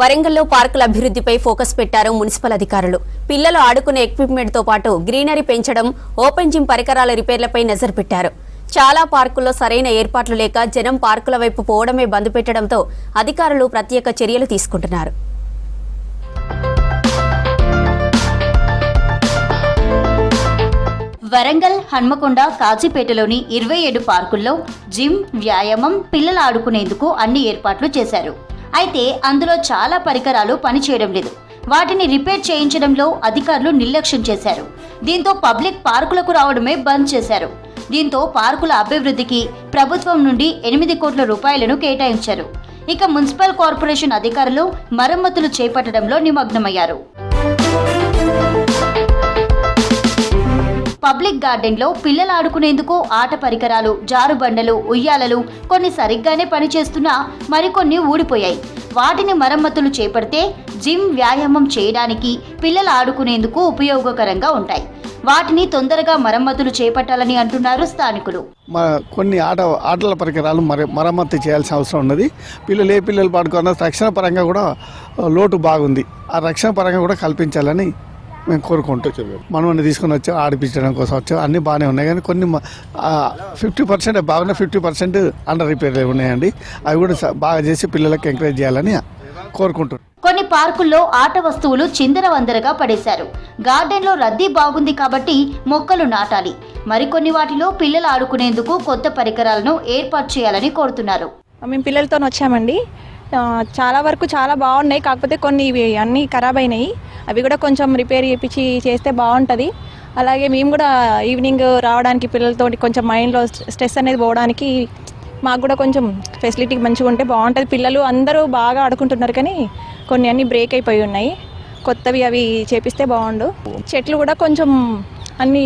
వరంగల్లో పార్కుల అభివృద్ధిపై ఫోకస్ పెట్టారు మున్సిపల్ అధికారులు. పిల్లలు ఆడుకునే ఎక్విప్మెంట్ తో పాటు గ్రీనరీ పెంచడం, ఓపెన్ జిమ్ పరికరాల రిపేర్లపై నజర్ పెట్టారు. చాలా పార్కుల్లో సరైన ఏర్పాట్లు లేక జనం పార్కుల వైపు పోవడమే బంద్ పెట్టడంతో అధికారులు ప్రత్యేక చర్యలు తీసుకుంటున్నారు. వరంగల్, హన్మకొండ, కాజీపేటలోని 27 పార్కుల్లో జిమ్, వ్యాయామం, పిల్లలు ఆడుకునేందుకు అన్ని ఏర్పాట్లు చేశారు. అయితే అందులో చాలా పరికరాలు పనిచేయడం లేదు. వాటిని రిపేర్ చేయించడంలో అధికారులు నిర్లక్ష్యం చేశారు. దీంతో పబ్లిక్ పార్కులకు రావడమే బంద్ చేశారు. దీంతో పార్కుల అభివృద్ధికి ప్రభుత్వం నుండి 8 కోట్ల రూపాయలను కేటాయించారు. ఇక మున్సిపల్ కార్పొరేషన్ అధికారులు మరమ్మతులు చేపట్టడంలో నిమగ్నమయ్యారు. పబ్లిక్ గార్డెన్లో పిల్లలు ఆడుకునేందుకు ఆట పరికరాలు, జారుబండలు, ఉయ్యాలలు కొన్ని సరిగ్గానే పనిచేస్తున్నా మరికొన్ని ఊడిపోయాయి. వాటిని మరమ్మతులు చేపడితే జిమ్, వ్యాయామం చేయడానికి, పిల్లలు ఆడుకునేందుకు ఉపయోగకరంగా ఉంటాయి. వాటిని తొందరగా మరమ్మతులు చేపట్టాలని అంటున్నారు స్థానికులు. కొన్ని ఆటల పరికరాలు మరమ్మతు చేయాల్సిన అవసరం ఉన్నది. పిల్లలు ఏ పిల్లలు పాడుకున్న రక్షణ పరంగా కూడా లోటు బాగుంది. ఆ రక్షణ పరంగా కూడా కల్పించాలని మేము కోరుకుంటూ మనల్ని తీసుకుని వచ్చాం, ఆడిపించడం కోసం వచ్చాం. అన్నీ బాగానే ఉన్నాయి, కానీ కొన్ని 50% బాగున్నాయి, 50% అండర్ రిపేర్ ఉన్నాయండి. అవి కూడా బాగా చేసి పిల్లలకి ఎంకరేజ్ చేయాలని కోరుకుంటున్నాం. కొన్ని పార్కుల్లో ఆట వస్తువులు చిందరవందరగా పడేశారు. గార్డెన్లో రద్దీ బాగుంది కాబట్టి మొక్కలు నాటాలి. మరికొన్ని వాటిలో పిల్లలు ఆడుకునేందుకు కొత్త పరికరాలను ఏర్పాటు చేయాలని కోరుతున్నారు. మేము పిల్లలతో వచ్చామండి. చాలా వరకు చాలా బాగున్నాయి, కాకపోతే కొన్ని అన్నీ ఖరాబ్ అయినాయి. అవి కూడా కొంచెం రిపేర్ చేయించి చేస్తే బాగుంటుంది. అలాగే మేము కూడా ఈవినింగ్ రావడానికి పిల్లలతో కొంచెం మైండ్లో స్ట్రెస్ అనేది పోవడానికి మాకు కూడా కొంచెం ఫెసిలిటీ మంచిగా ఉంటే బాగుంటుంది. పిల్లలు అందరూ బాగా ఆడుకుంటున్నారు, కానీ కొన్ని అన్నీ బ్రేక్ అయిపోయి ఉన్నాయి. కొత్తవి అవి చేపిస్తే బాగుండు. చెట్లు కూడా కొంచెం అన్నీ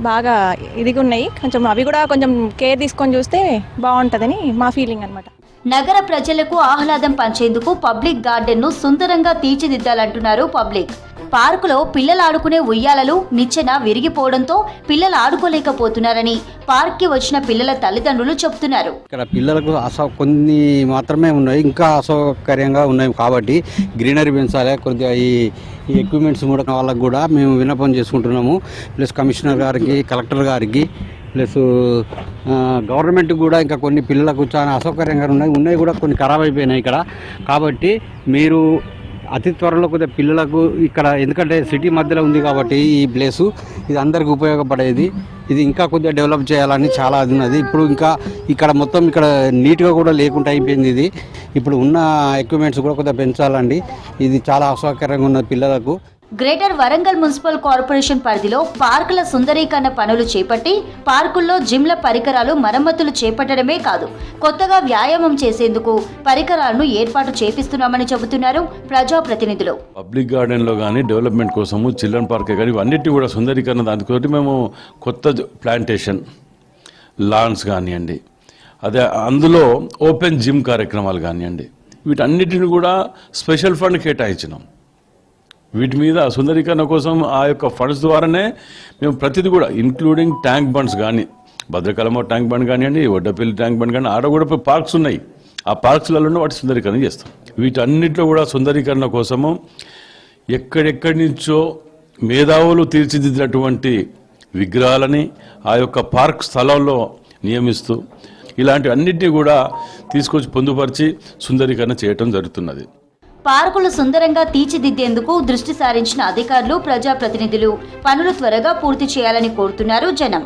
బాగా ఇదిగా ఉన్నాయి. కొంచెం అవి కూడా కొంచెం కేర్ తీసుకొని చూస్తే బాగుంటుందని మా ఫీలింగ్ అనమాట. నగర ప్రజలకు ఆహ్లాదం పంచేందుకు పబ్లిక్ గార్డెన్ను సుందరంగా తీర్చిదిద్దాలంటున్నారు పబ్లిక్. పార్కులో పిల్లలు ఆడుకునే ఉయ్యాలలు, నిచ్చెన విరిగిపోవడంతో పిల్లలు ఆడుకోలేకపోతున్నారని పార్క్కి వచ్చిన పిల్లల తల్లిదండ్రులు చెప్తున్నారు. ఇక్కడ పిల్లలకు కొన్ని మాత్రమే ఉన్నాయి, ఇంకా అసౌకర్యంగా ఉన్నాయి. కాబట్టి గ్రీనరీ పెంచాలి. కొద్దిగా ఈ ఎక్విప్మెంట్స్ కూడా వాళ్ళకు కూడా మేము విన్నపం చేసుకుంటున్నాము. ప్లస్ కమిషనర్ గారికి, కలెక్టర్ గారికి, ప్లస్ గవర్నమెంట్ కూడా ఇంకా కొన్ని పిల్లలకు చాలా అసౌకర్యంగా ఉన్నాయి కూడా కొన్ని ఖరాబ్ అయిపోయినాయి ఇక్కడ. కాబట్టి మీరు అతి త్వరలో కొద్దిగా పిల్లలకు ఇక్కడ, ఎందుకంటే సిటీ మధ్యలో ఉంది కాబట్టి ఈ ప్లేసు ఇది అందరికి ఉపయోగపడేది. ఇది ఇంకా కొద్దిగా డెవలప్ చేయాలని చాలా అది ఉన్నది. ఇప్పుడు ఇంకా ఇక్కడ మొత్తం ఇక్కడ నీట్గా కూడా లేకుండా అయిపోయింది. ఇది ఇప్పుడు ఉన్న ఎక్విప్మెంట్స్ కూడా కొద్దిగా పెంచాలండి. ఇది చాలా అసౌకర్యంగా ఉన్నది పిల్లలకు. గ్రేటర్ వరంగల్ మున్సిపల్ కార్పొరేషన్ పరిధిలో పార్కుల సుందరీకరణ పనులు చేపట్టి పార్కుల్లో జిమ్ల పరికరాలు మరమ్మతులు చేపట్టడమే కాదు, కొత్తగా వ్యాయామం చేసేందుకు పరికరాలను ఏర్పాటు చేపిస్తున్నామని చెబుతున్నారు ప్రజాప్రతినిధులు. పబ్లిక్ గార్డెన్లో కానీ డెవలప్మెంట్ కోసము, చిల్డ్రన్ పార్కే కానీ ఇవన్నిటి కూడా సుందరీకరణ దానితోటి మేము కొత్త ప్లాంటేషన్, లాన్స్ కానివ్వండి, అదే అందులో ఓపెన్ జిమ్ కార్యక్రమాలు కానివ్వండి, వీటన్నిటిని కూడా స్పెషల్ ఫండ్ కేటాయించినాం. వీటి మీద సుందరీకరణ కోసం ఆ యొక్క ఫండ్స్ ద్వారానే మేము ప్రతిదీ కూడా, ఇంక్లూడింగ్ ట్యాంక్ బండ్స్ కానీ, భద్రకాలమో ట్యాంక్ బండ్ కానివ్వండి, వడ్డపల్లి ట్యాంక్ బండ్ కానీ, ఆడ కూడా పార్క్స్ ఉన్నాయి. ఆ పార్క్స్లలో వాటి సుందరీకరణ చేస్తాం. వీటన్నిటిలో కూడా సుందరీకరణ కోసము ఎక్కడెక్కడి నుంచో మేధావులు తీర్చిదిద్దినటువంటి విగ్రహాలని ఆ యొక్క పార్క్ స్థలంలో నియమిస్తూ ఇలాంటి అన్నింటినీ కూడా తీసుకొచ్చి పొందుపరిచి సుందరీకరణ చేయటం జరుగుతున్నది. పార్కులు సుందరంగా తీర్చిదిద్దేందుకు దృష్టి సారించిన అధికారులు, ప్రజాప్రతినిధులు పనులు త్వరగా పూర్తి చేయాలని కోరుతున్నారు జనం.